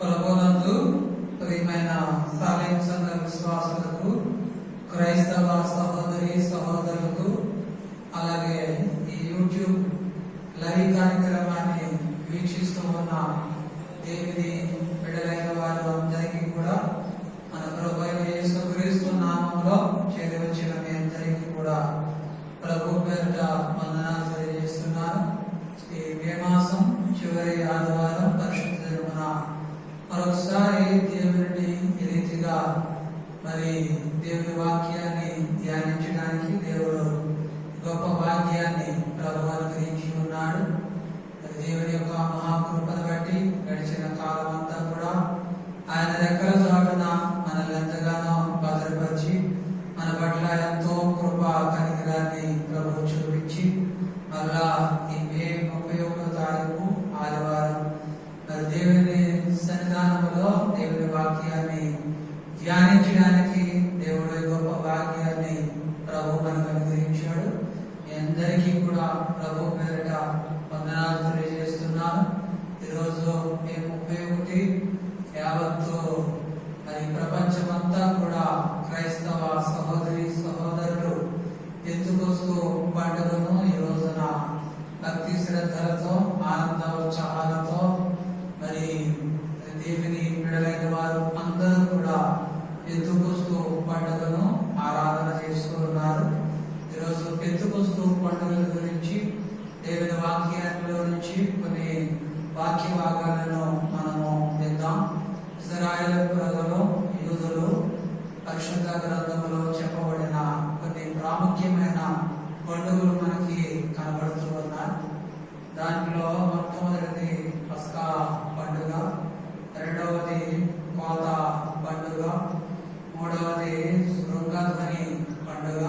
ప్రభునందు ప్రియమైన సాలెం సంఘ విశ్వాసులకు, క్రైస్తవ సహోదరి సహోదరులకు, అలాగే ఈ యూట్యూబ్ లైవ్ కార్యక్రమాన్ని వీక్షిస్తూ ఉన్న దేవుని బిడ్డలైన వారు అందరికీ కూడా మన ప్రభు అయిన యేసుక్రీస్తు నామములో చేరవచ్చిన మీ అందరికీ కూడా ప్రభు పేరిట వందనాలు తెలియజేస్తున్నాను. ఈ మే మాసం చివరి ఆదివారం పరిశుద్ధ దినమున మరొకసారి దేవుని ఈ రీతిగా దేవుని వాక్యాన్ని ధ్యానించడానికి దేవుడు గొప్ప భాగ్యాన్ని ప్రభు అనుగ్రహించి ఉన్నాడు. దేవుని యొక్క మహాకృపను బట్టి గడిచిన కాలం అంతా కూడా ఆయన రెక్కల చాటున మనల్ని ఎంతగానో భద్రపరిచి మన పట్ల ఎంతో కృప కనికరాన్ని ప్రభు చూపించి మళ్ళా ఈ మే 31వ తారీఖు ఆదివారం దేవుని సన్నిధానంలో దేవుని వాక్యాన్ని ధ్యానించడానికి దేవుడి గొప్ప భాగ్యాన్ని ప్రభు మనకు అనుగ్రహించాడు. మీ అందరికీ కూడా ప్రభు పేరిట వందనాలు తెలియజేస్తున్నాను. ఈరోజు మే 31 యావత్తు ప్రపంచమంతా కూడా క్రైస్తవ సహోదరి సహోదరులు ఎత్తుకొస్తూ పండుగను ఈ రోజున భక్తి శ్రద్ధలతో ఆనంద ఉత్సాహాలతో దేవుని బిడ్డలైన వారు అందరూ కూడా పెంతుకొస్తు పండుగను ఆరాధన చేస్తూ ఉన్నారు. ఈరోజు పెంతుకొస్తు పండుగల గురించి దేవుని వాక్యాలలో నుంచి కొన్ని వాక్య భాగాలను మనము విందాం. ఇశ్రాయేలు ప్రజలు, యూదులు పరిశుద్ధ గ్రంథములో చెప్పబడిన కొన్ని ప్రాముఖ్యమైన పండుగలు మనకి కనబడుతూ ఉన్నాయి. దాంట్లో మొట్టమొదటిది పస్కా పండుగ, రెండవది కోత పండుగ, మూడవది శృంగధ్వని పండుగ,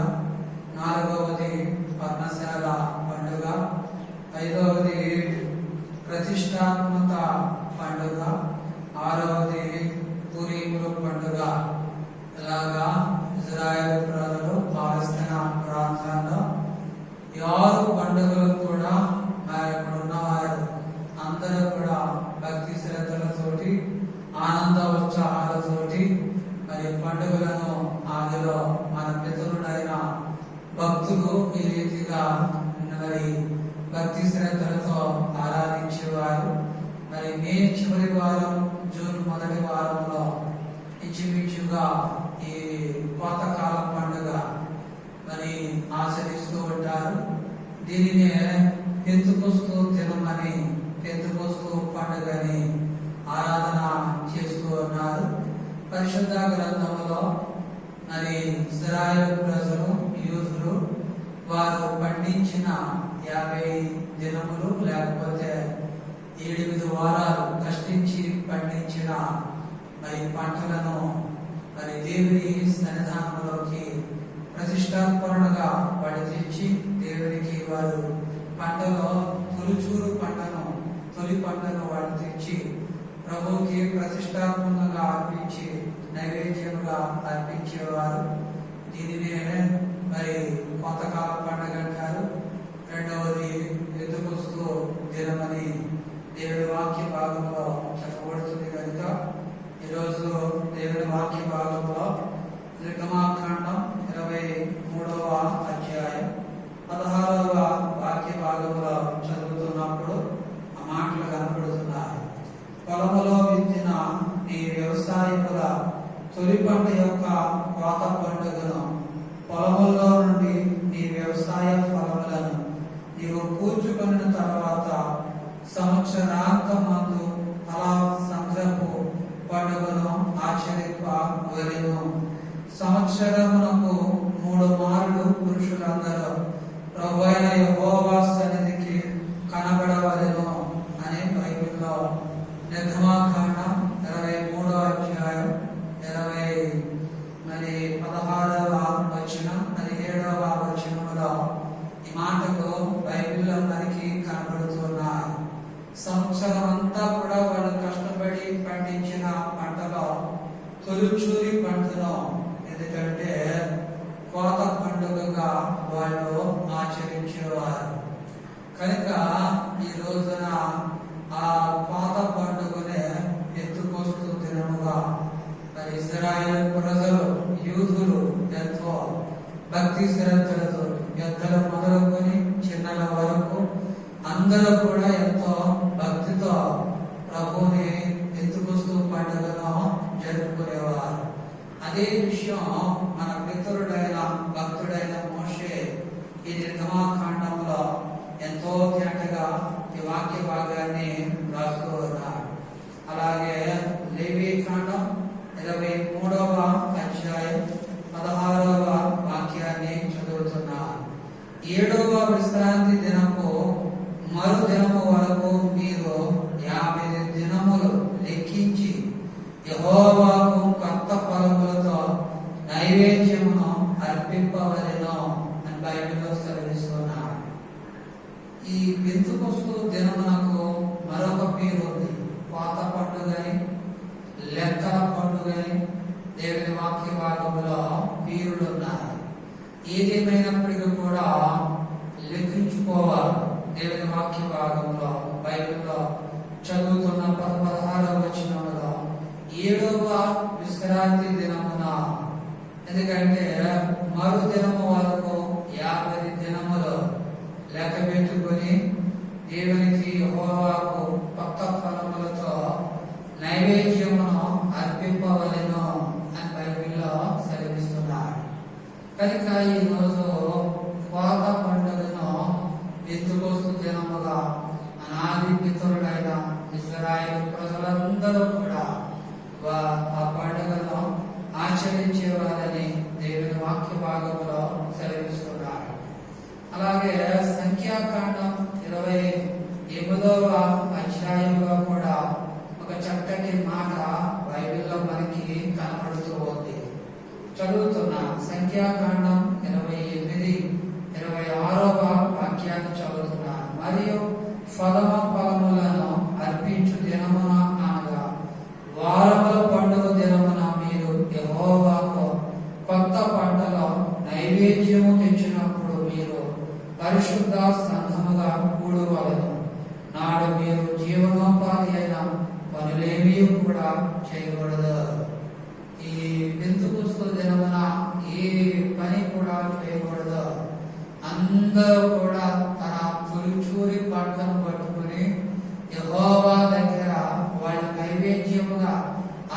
నాలుగవది పర్ణశాల పండుగ, ఐదవది ప్రతిష్టాత్మక పండుగ, ఆరవది పూరీముల పండుగ. ఇలాగా ఇజ్రాయేలు ప్రజలు పాలస్తీనా ప్రాంతాల్లో 6 పండుగలు కూడా అక్కడ ఉన్నవారు అందరూ కూడా భక్తి శ్రద్ధలతోటి ఆనంద ఉత్సాహాలతోటి పండుగలను ఆదిలో మన పితరులైన భక్తులు ఈ రీతిగా భక్తి శ్రద్ధలతో ఆరాధించేవారు. మే చివరి వారం, జూన్ మొదటి వారంలో ఇంచుమించుగా ఈ కోతకాల పండుగ ఆచరిస్తూ ఉంటారు. దీనినే పెంతుకొస్తు దినమని, పెంతుకొస్తు పండుగని ఆరాధన చేస్తూ ఉన్నారు. పరిశుద్ధ గ్రంథములో ఇశ్రాయేలు ప్రజలు, యూదులు వారు పండించిన 50 దినములు లేకపోతే 8 వారాలు కష్టించి పండించిన పంటలను దేవుని సన్నిధానంలోకి ప్రతిష్టాత్మరణగా వాడి తెచ్చి దేవునికి వారు పంటలో తొలిచూరు పంటను, తొలి పంటను వాడు తెచ్చి ప్రభువుకి ప్రతిష్టాత్మకంగా అర్పించి నైవేద్యముగా అర్పించేవారు. దీనినే కొంతకాల పండుగ అంటారు. రెండవది ఎదుకొస్తూ దినమని దేవుడి వాక్య భాగంలో చెప్పబడుతుంది కనుక ఈరోజు దేవుడి వాక్య భాగంలో నిర్గమాకాండం 23వ అధ్యాయం 16వ వాక్య భాగంలో చదువుతున్నప్పుడు ఆ మాటలు కనపడుతున్నాయి. పొలములో విత్తిన నీ వ్యవసాయముల తొలి పంట యొక్క కోత పండుగను, పొలములో నుండి నీ వ్యవసాయ ఫలములను నీవు కూర్చుకున్న తర్వాత సంవత్సరాంతమందు ఫల సంగ్రహపు పండుగను ఆచరింపవలెను. సంవత్సరమునకు 3 మార్లు పురుషులందరూ ప్రభువైన యెహోవా సన్నిధికి కనబడవలెను అనే బైబిల్లో నిర్గమాకాండం 23వ అధ్యాయం 16వ వచనం 17వ వచనములో ఈ మాటలు బైబిల్లో మనకి కనబడుతున్నాయి. సంవత్సరం అంతా కూడా వాళ్ళు కష్టపడి పండించిన పంటలో తొలిచూరి పంటను, ఎందుకంటే కోత పండుగగా వాళ్ళు ఆచరించేవారు కనుక ఈ రోజున ఆ కోత పండుగనే ఎత్తుకొస్తూ విషయం మన మిత్రుడైన భక్తుడైన మోషే ఈ నిర్గమాకాండంలో ఎంతో తేటగా ఈ వాక్య భాగాన్ని రాస్తూ ఉన్నాడు. అలాగే లేవి కాండం 23వ అధ్యాయం 16వ వాక్యాన్ని చదువుతున్నారు. 7వ విశ్రాంతి దినపు మరుదినము వరకు మీరు 50 దినములు లెక్కించి యెహోవాకు కొత్త ఫలములతో నైవేద్యమును అర్పింపవలెను అని బైబిల్లో సెలవిస్తున్నారు. ఈ పెంతెకొస్తు దినమునకు మరొక పేరు ఉంది. పాత పండుగని, లెక్కల పండుగని దేవుని వాక్య భాగములో పేరులు ఉన్నాయి. ఏదేమైనప్పటికీ కూడా లెక్కించుకోవాలి. దేవుని వాక్య భాగంలో బైబిల్లో చదువుతున్న 16వ వచనంలో 7వ విశ్రాంతి దినమున, ఎందుకంటే మరుదినము వరకు 50 దినములు లెక్క పెట్టుకొని దేవునికి యెహోవాకు కొత్త ఫలములతో నైవేద్యమును అర్పింపవలెను అని బైబిల్లో సెలవిస్తున్నారు. కనుక ఈ రోజు కోత పండుగను పెంతెకొస్తు దినముగా అనాది పితరులైన ఇశ్రాయేలు ప్రజలందరూ కూడా ఆ పండుగను ఆచరించేవారని దేవుని వాక్య భాగంలో సెలవిస్తున్నారు. అలాగే సంఖ్యాకాండం 28వ అధ్యాయంలో కూడా ఒక చక్కటి మాట బైబిల్లో మనకి కనపడుతూ ఉంది. చదువుతున్నా సంఖ్యాకాండం 28-26వ వాక్యాన్ని చదువుతున్నాను. మరియు ఫలములను అర్పించు దినమున అనగా వారముల పండుగ దినమున మీరు యెహోవాకు కొత్త పంటలో నైవేద్యము తెచ్చినప్పుడు మీరు పరిశుద్ధ సంఘముగా కూడవలెను. నాడు మీరు జీవనోపాధి అయిన పనులేమీ కూడా చేయకూడదు. ఈ పెంతెకొస్తు దినమున ఏ పని కూడా చేయకూడదు. అందరూ కూడా తన తొలిచూరి పంటను పట్టుకుని యెహోవా దగ్గర వాళ్ళ నైవేద్యముగా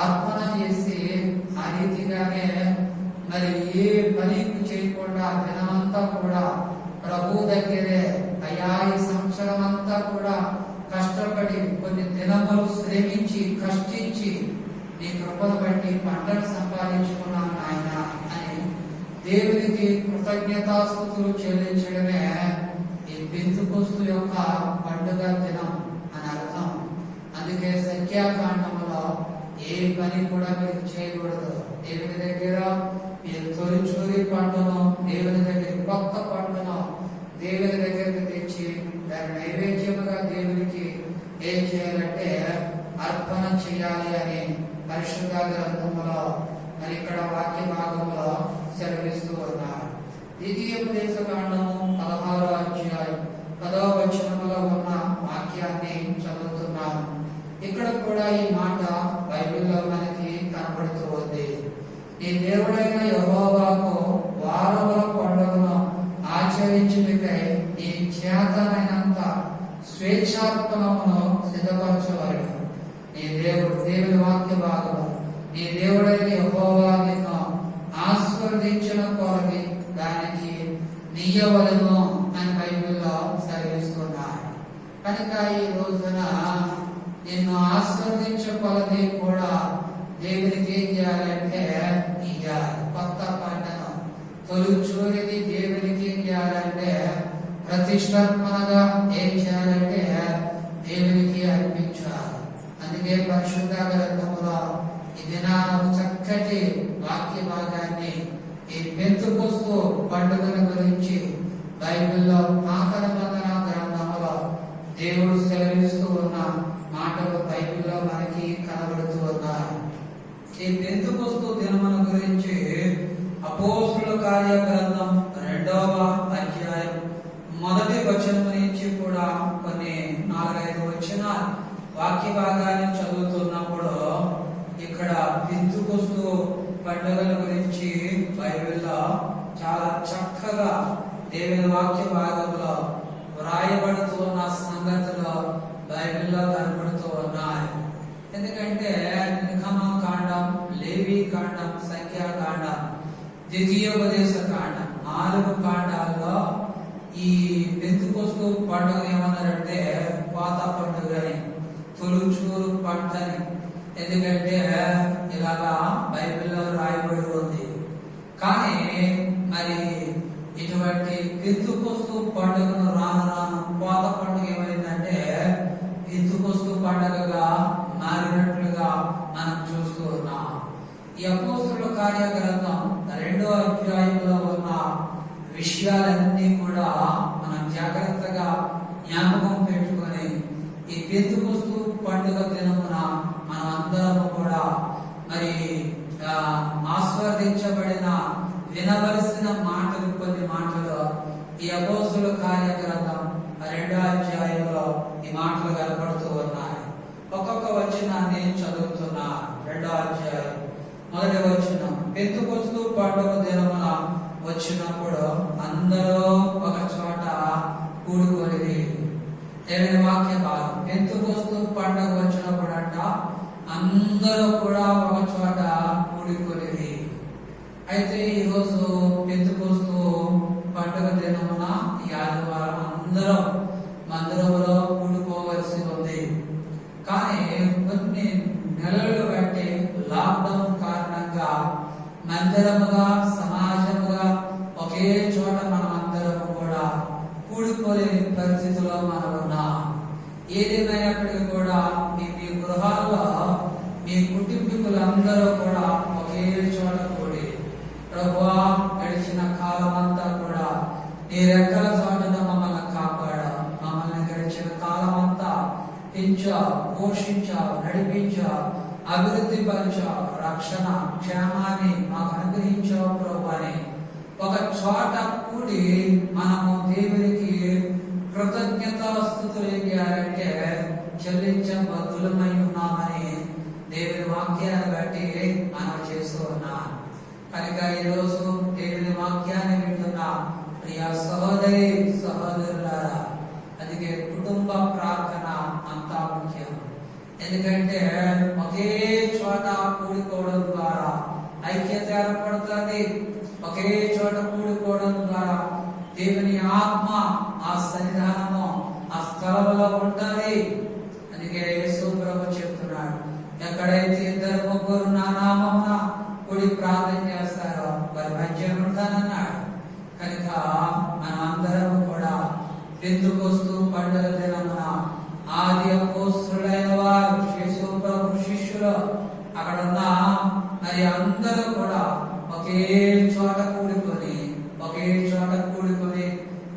అర్పణ చేసి ఆ రీతిగానే మరి ఏ పని చేయకుండా దినమంతా కూడా ప్రభు దగ్గరే అయా ఈ సంవత్సరం అంతా కూడా కష్టపడి కొన్ని దినములు శ్రమించి కష్టించి నీ కృపను బట్టి పంటను సంపాదించుకున్నాను ఆయన అని దేవునికి కృతజ్ఞతాస్తుతులు చెల్లించడమే ఈ పెంతెకొస్తు యొక్క పండుగ దినం అని అర్థం. అందుకే సంఖ్యాకాండంలో ఏ పని కూడా మీరు చేయకూడదు. దేవుని దగ్గర మీరు తొలిచూరి పంటను, దేవుని దగ్గర కొత్త పంటను దేవుని దగ్గరికి తెచ్చి దాని నైవేద్యముగా దేవునికి ఏం చేయాలంటే అర్పణ చేయాలి అని పరిశుద్ధ గ్రంథములో మరి ఇక్కడ వాక్య భాగంలో సెలవిస్తూ ఉన్నారు. ద్వితీయోపదేశకాండము 16వ అధ్యాయం 10వ వచనములో ఉన్న వాక్యాన్ని చదువుతున్నాను. ఇక్కడ కూడా ఈ మాట బైబిల్లో మనకి కనబడుతూ ఉంది. నీ దేవుడైన యెహోవాకు వారముల పండుగను ఆచరించుటకై నీ చేతనైనంత స్వేచ్ఛార్పణమును సిద్ధపరచవలెను. నీ దేవుని వాక్య భాగము నీ దేవుడైన యెహోవా నిన్ను ఆశీర్వదించిన కొలది దానికి నీయవలెను అని బైబిల్లో సెలవిస్తున్నారు. కనుక ఈ రోజున నిన్ను ఆశీర్వదించే కొలది కూడా దేవునికి ఏం చేయాలంటే ఇయ్యాలి. కొత్త పంటను తొలిచూరిది దేవునికి ఏం చేయాలంటే ప్రతిష్టాత్మకగా ఏం చేయాలంటే దేవునికి అర్పించాలి. అందుకే పరిశుద్ధ గ్రంథములో ఈ దినాన చక్కటి వాక్య భాగాన్ని ఈ పెంతెకొస్తు పండుగల గురించి బైబిల్లో పాత నిబంధన గ్రంథములో దేవుడు సెలవిస్తూ ఉన్న మాటలు బైబిల్లో మనకి కనబడుతూ ఉన్నాయి. ఈ పెంతెకొస్తు దినముల గురించి అపోస్తలుల కార్య గ్రంథం 2వ అధ్యాయం 1వ వచనం నుంచి కూడా కొన్ని 4-5 వచనాలు వాక్య భాగాన్ని చదువుతున్నప్పుడు ఇక్కడ పెంతెకొస్తు పండుగల గురించి బైబిల్లో చాలా చక్కగా దేవుని వాక్య భాగంలో వ్రాయబడుతున్న సంగతులు బైబిల్లో కనబడుతూ ఉన్నాయి. ఎందుకంటే నిర్గమాకాండం కాండం, లేవి కాండం, సంఖ్యాకాండం, ద్వితీయోపదేశ కాండం, 4 కాండాల్లో ఈ పెంతెకొస్తు పండుగ ఏమన్నారంటే కోత పండుగ అని, తొలుచూరు పంటని. ఎందుకంటే ఇలాగా బైబిల్లో రాయబడి ఉంది. కానీ మరి ఇటువంటి పెంతెకొస్తు పండుగను రాను రాను కోత పండుగ ఏమైందంటే పెంతెకొస్తు పండుగగా మారినట్లుగా మనం చూస్తూ ఉన్నాం. ఈ అపోస్తలుల కార్యగ్రంథం 2వ అధ్యాయంలో ఉన్న విషయాలన్నీ కూడా మనం జాగ్రత్తగా జ్ఞాపకం పెట్టుకొని ఈ పెంతెకొస్తు పండుగ దినమున మనం అందరం కూడా మరి ఆస్వాదించబడిన వినవలసిన మాటలు, కొన్ని మాటలు ఈ అపోస్తలుల కార్యగ్రంథం 2వ అధ్యాయంలో ఈ మాటలు కనపడుతూ ఉన్నాయి. ఒక్కొక్క వచనాన్ని చదువుతున్నా. 2వ అధ్యాయం 1వ వచనం. పెంతెకొస్తు పండుగ దినమున వచ్చినప్పుడు అందరూ ఒక చోట కూడుకొనిరి. ఏదైనా వాక్య భాగం. పెంతెకొస్తు పండుగ వచ్చినప్పుడు అంట అందరూ కూడా ఒక చోట కూడుకొనిరి. అయితే ఈరోజు పెంతెకొస్తు పండుగ దినమున ఈ ఆదివారం అందరం మందిరంలో కూడుకోవలసి ఉంది. కానీ కొన్ని నెలలు బట్టి లాక్డౌన్ కారణంగా మందిరముగా, సమాజముగా ఒకే చోట మనం అందరం కూడా కూడుకోలేని పరిస్థితిలో మనం ఉన్నాం. ఏదేమైనప్పటికీ కూడా మీ గృహాల్లో మీ కుటుంబీకులందరూ కూడా ఒకే చోట కూడి, ప్రభువా గడిచిన కాలం అంతా కూడా నీ రెక్కల చోటన మమ్మల్ని కాపాడావు, మమ్మల్ని గడిచిన కాలం అంతా పెంచావు, పోషించావు, నడిపించావు, అభివృద్ధి పరిచావు, రక్షణ క్షేమాన్ని మాకు అనుగ్రహించావు ప్రభు అని ఒక చోట కూడి మనము దేవునికి కృతజ్ఞతాస్తుతులు ఏం చేయాలంటే చెల్లించబద్ధులమై ఉన్నామని దేవుని వాక్యాన్ని బట్టి మనం చేస్తూ ఉన్నాం. కనుక ఈరోజు దేవుని వాక్యాన్ని వింటున్న ప్రియ సహోదరి సహోదరులారా, అందుకే కుటుంబ ప్రార్థన అంతా ముఖ్యం. ఎందుకంటే ఒకే చోట కూడుకోవడం ద్వారా ఐక్యత ఏర్పడుతుంది. ఒకే చోట కూడుకోవడం ద్వారా దేవుని ఆత్మ, ఆ సన్నిధానము ఆ స్థలంలో ఉంటుంది. అందుకే యేసు ప్రభు చెప్తున్నాడు, ఎక్కడైతే 2-3 నా నామమున కూడి ప్రార్థన చేస్తారో వారి మధ్య ఉంటానన్నాడు. కనుక మనం అందరం కూడా పెంతెకొస్తు పండుగ దినమున ఆది అపోస్తలులైన వారు, యేసు ప్రభు శిష్యులు అక్కడ ఉన్న మరి అందరూ కూడా ఒకే చోట కూడుకొని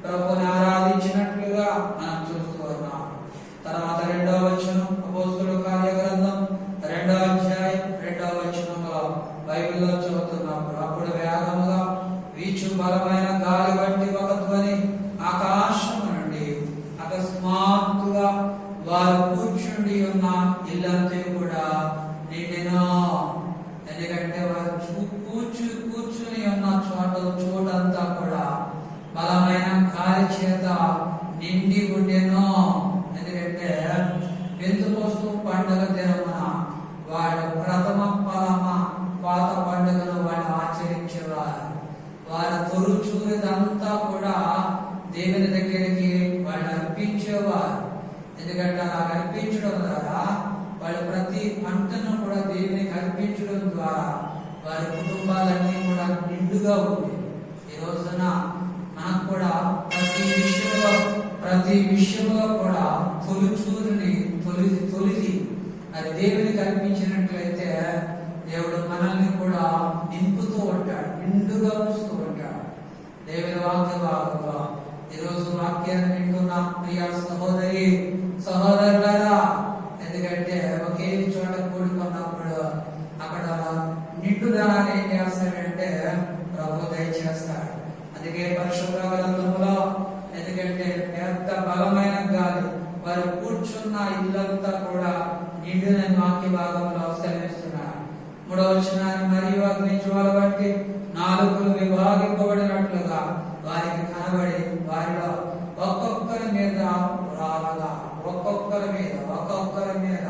ప్రభుని ఆరాధించినట్లుగా మనం చూస్తూ ఉన్నాం. తర్వాత 2వ వచనం, అపోస్తలుల కార్యగ్రంథం 2వ అధ్యాయం 2వ వచనంలో బైబిల్లో చదువుతున్నప్పుడు, అప్పుడు వేగముగా వీచు బలమైన గాలి వంటి ఒక ధ్వని ఆకాశము నుండి అకస్మాత్తుగా వారు కూర్చుండి ఉన్న ఇల్లంతా కూడా నిండెను. ఎందుకంటే వారు కూర్చుని ఉన్న చోటంతా కూడా బలమైన గాలి చేత నిండి ఉండెను. ఎందుకంటే పెంతెకొస్తు పండుగ దినమున వాళ్ళు ప్రథమ ఫలమ కోత పండుగను వాళ్ళు ఆచరించేవారు. వారు తొలుచూరిదంతా కూడా దేవుని దగ్గరికి వాళ్ళు అర్పించేవారు. ఎందుకంటే అలా అర్పించడం ద్వారా వాళ్ళు ప్రతి పంటను కూడా దేవునికి అర్పించడం ద్వారా వారి కుటుంబాలన్నీ కూడా నిండుగా ఉంది. ఈ రోజున మనకు కూడా ప్రతి విషయంలో కూడా తొలిచూరిని తొలిది అది దేవునికి అర్పించినట్లయితే దేవుడు మనల్ని కూడా నింపుతూ ఉంటాడు, నిండుగా ఉంచుతూ ఉంటాడు. దేవుని వాక్య భాగంలో ఈరోజు వాక్యాన్ని వింటున్న ప్రియ సహోదరి సహోదరులారా, ఎందుకంటే ఒకే చోట కూడుకున్నప్పుడు అక్కడ నిండుదనాన్ని ఏం చేస్తాడంటే ప్రభు దయచేస్తాడు. అందుకే పరిశుద్ధ గ్రంథంలో, ఎందుకంటే పెద్ద బలమైన గాలి వారు కూర్చున్న ఇల్లంతా కూడా నిండునని వాక్య భాగంలో సెలవిస్తున్నాడు. 3వ వచనాన్ని, మరియు అగ్ని జ్వాల బట్టి నాలుకలు విభాగింపబడినట్లుగా వారికి కనబడి వారిలో ఒక్కొక్కరి మీద రాలగా, ఒక్కొక్కరి మీద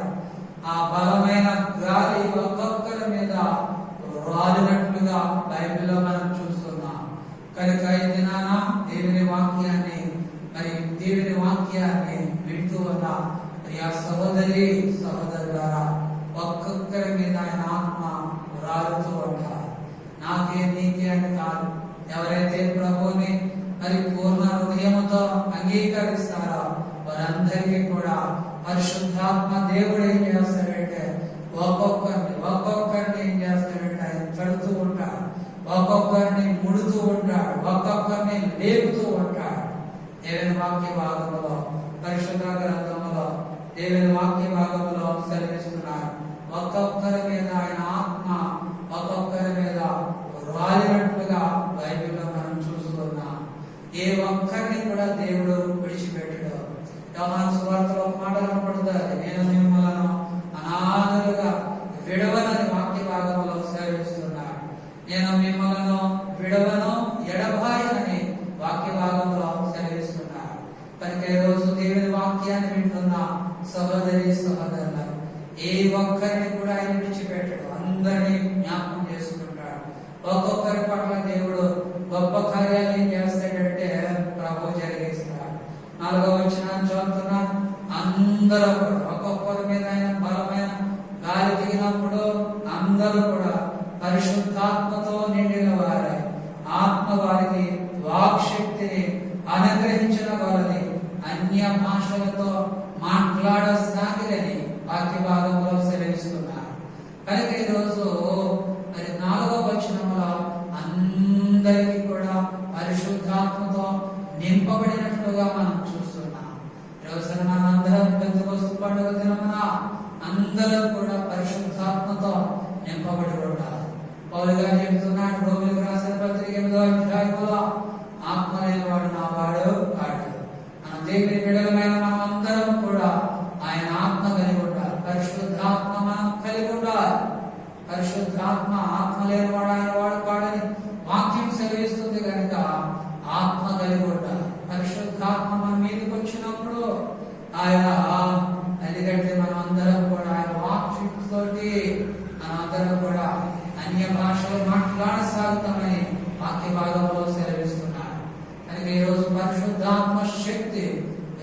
ఆ బలమైన గాలి ఒక్కొక్కరి సహోదరులారా, ఒక్కొక్కరి మీద ఆయన ఆత్మ రాలుతూ ఉంటారు. నాకే నీకే అని కాదు, ఎవరైతే ప్రభువుని మరి పూర్ణ హృదయంతో అంగీకరిస్తారో వారందరికీ కూడా పరిశుద్ధాత్మ దేవుడు ఏం చేస్తాడంటే ఒక్కొక్కరిని ఏం చేస్తాడంటే ఆయన తడుతూ ఉంటాడు, ఒక్కొక్కరిని ముడుతూ ఉంటాడు, ఒక్కొక్కరిని లేపుతూ ఉంటాడు. దేవుని వాక్య భాగంలో, పరిశుద్ధ గ్రంథంలో దేవుని వాక్య భాగంలో సెలవిస్తున్నారు. ఒక్కొక్కరి మీద ఆయన ఆత్మ ఒక్కొక్కరి మీద రాలినట్లుగా బైబిల్లో మనం చూస్తున్నాం. ఏ ఒక్కరిని కూడా దేవుడు విడిచిపెట్టడు. యోహాను సువార్తలో మాట కనపడుతుంది, నేను మిమ్మల్ని అనాథలుగా విడవనని వాక్య భాగంలో సెలవిస్తున్నాడు. నేను మిమ్మల్ని విడవను ఎడబాయనని వాక్య భాగంలో సెలవిస్తున్నాడు. కనుక ఈ రోజు దేవుని వాక్యాన్ని వింటున్న సహోదరి సహోదరులు, ఏ ఒక్కరిని కూడా ఆయన విడిచిపెట్టడు, అందరినీ జ్ఞాపకం చేసుకుంటాడు. ఒక్కొక్కరి పట్ల దేవుడు గొప్ప కార్యాలు ఏం చేస్తాడంటే ప్రభు జరిగిస్తాడు. 4వ వచనం చదువుతున్నాను. అందరూ కూడా ఒక్కొక్కరి మీద ఆయన బలమైన గాలి దిగినప్పుడు అందరూ కూడా పరిశుద్ధాత్మతో నిండిన వారై ఆత్మ వారికి వాక్శక్తిని అనుగ్రహించిన వారిని అన్య భాషలతో మాట్లాడసాగిరని వాక్య భాగంలో సెలవిస్తున్నారు. కనుక ఈరోజు మరి 4వ వచనంలో అందరికీ కూడా పరిశుద్ధాత్మతో నింపబడినట్లుగా మనం చూస్తున్నాం. ఈరోజు మనం అందరం పెంతెకొస్తు పండుగ దినమున అందరం కూడా పరిశుద్ధాత్మతో నింపబడి ఉంటారు. పౌలు గారు చెబుతున్నాడు, రోమీయులకు రాసిన పత్రిక 8వ అధ్యాయంలో ఆత్మ లేనివాడు నా వాడు కాడు. మన దేవుని బిడ్డలమైన మనం అందరం కూడా ఆయన ఆత్మ కలిగి ఉండాలి, పరిశుద్ధాత్మ మనం కలిగి ఉండాలి. పరిశుద్ధాత్మ ఆత్మ లేనివాడు ఆయన వాడు కాడని వాక్యం సెలవిస్తుంది. కనుక ఆత్మ కలిగి ఉండాలి. పరిశుద్ధాత్మ మన మీదకి వచ్చినప్పుడు ఆయన, ఎందుకంటే మనం అందరం కూడా ఆయన వాక్శక్తితోటి మనం అందరం కూడా అన్య భాషలు మాట్లాడసాగుతామని వాక్య భాగంలో సెలవిస్తున్నారు. కనుక ఈరోజు పరిశుద్ధాత్మ శక్తి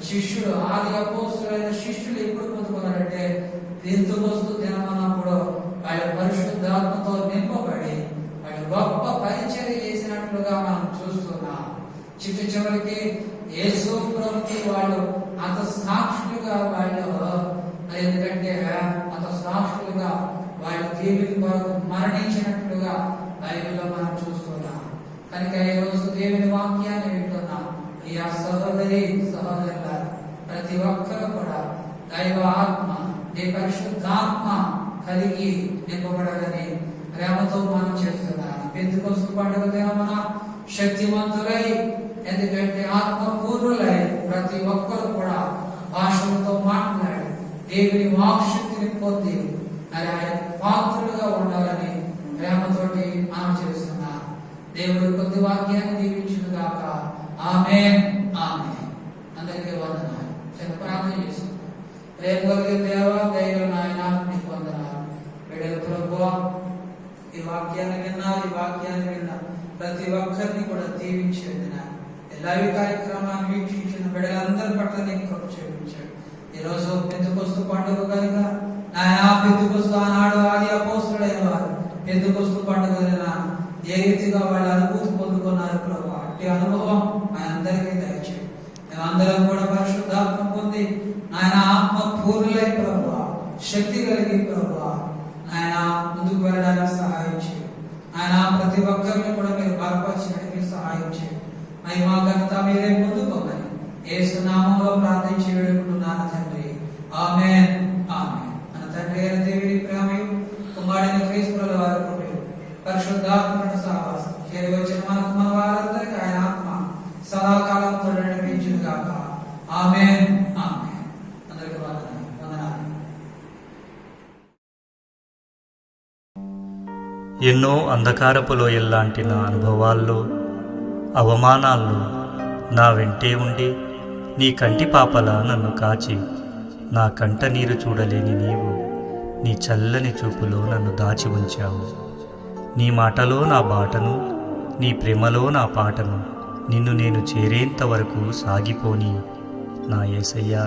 శిష్యుడు, ఆది అపోస్తులైన శిష్యులు ఎప్పుడు పొందుకున్నారంటే పెంతెకొస్తు దినమన్నప్పుడు వాళ్ళ పరిశుద్ధాత్మతో నింపబడి వాళ్ళు గొప్ప పరిచర్య చేసినట్లుగా మనం చూస్తున్నాం. చివరికి యేసు ప్రభుకి వాళ్ళు అంత సాక్షులుగా వాళ్ళు, ఎందుకంటే అంత సాక్షులుగా వాళ్ళు దేవుని కొరకు మరణించినట్లుగా బైబిల్లో మనం చూస్తున్నాం. కనుక ఈ రోజు దేవుని వాక్యాన్ని వింటున్నాం. ఈ సహోదరి సహోదరుల ప్రతి ఒక్కరు కూడా దైవ ఆత్మ, నీ పరిశుద్ధాత్మ కలిగి నింపబడాలని ప్రేమతో మనం చేస్తున్నాను. పెంతెకొస్తు పండుగ దినమున శక్తివంతులై, ఎందుకంటే ఆత్మపూర్ణులై ప్రతి ఒక్కరు కూడా భాషలతో మాట్లాడి దేవుని వాక్శక్తిని పొంది మరి ఆయన పాత్రులుగా ఉండాలని ప్రేమతోటి మనం చేస్తున్నాం. దేవుడు కొద్ది వాక్యాన్ని దీవించును గాక. ఆమేన్, ఆమేన్. అందరికీ వందనాలు. ప్రార్థన చేస్తున్నాం. ప్రేమ కలిగిన దేవా, దైవ నాయన, నీకు వందనాలు. బిడ్డలు ప్రభువా, ఈ వాక్యాన్ని విన్నారు, ఈ వాక్యాన్ని విన్న ప్రతి ఒక్కరిని కూడా దీవించేది. లైవ్ కార్యక్రమాన్ని వీక్షించిన బిడ్డలందరి పట్ల నీకు కృప చూపించాడు. ఈరోజు పెంతెకొస్తు పండుగ కనుక ఆయన పెంతెకొస్తు ఆనాడు ఆది అపోస్తులైన వారు పెంతెకొస్తు పండుగ ఏ రీతిగా వాళ్ళ అనుభూతి పొందుకున్నారు ప్రభు, అట్టి అనుభవం మనందరికీ దయచేయండి. మేమందరం కూడా పరిశుద్ధాత్మ పొంది ఆయన ఆత్మ పూర్ణులై ప్రభు, శక్తి కలిగి ప్రభు ఆయన ముందుకు వెళ్ళడానికి సహాయం చేయండి. ఆయన ప్రతి ఒక్కరిని కూడా మీరు బలపరచడానికి సహాయం చేయండి. మహిమా ఘనత మీరే పొందుకోమని యేసు నామములో ప్రార్థించి వేడుకుంటున్నాను తండ్రి. ఆమేన్, ఆమేన్. మన తండ్రి అయిన దేవుని ప్రేమయు కుమారుడైన క్రీస్తుల వారి కృపయు పరిశుద్ధాత్మను సహవాసం చేరి వచ్చిన మన వారందరికీ ఆయన ఆత్మ సదాకాలంతో నడిపించును గాక. ఆమేన్, ఆమేన్. అందరికీ వందనాలు. ఎన్నో అంధకారపు లోయల్లాంటి నా అనుభవాల్లో, అవమానాల్లో నా వెంటే ఉండి నీ కంటి పాపలా నన్ను కాచి, నా కంట నీరు చూడలేని నీవు నీ చల్లని చూపులో నన్ను దాచి ఉంచావు. నీ మాటలో నా బాటను, నీ ప్రేమలో నా పాటను, నిన్ను నేను చేరేంత వరకు సాగిపోని నా యేసయ్యా.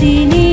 వినే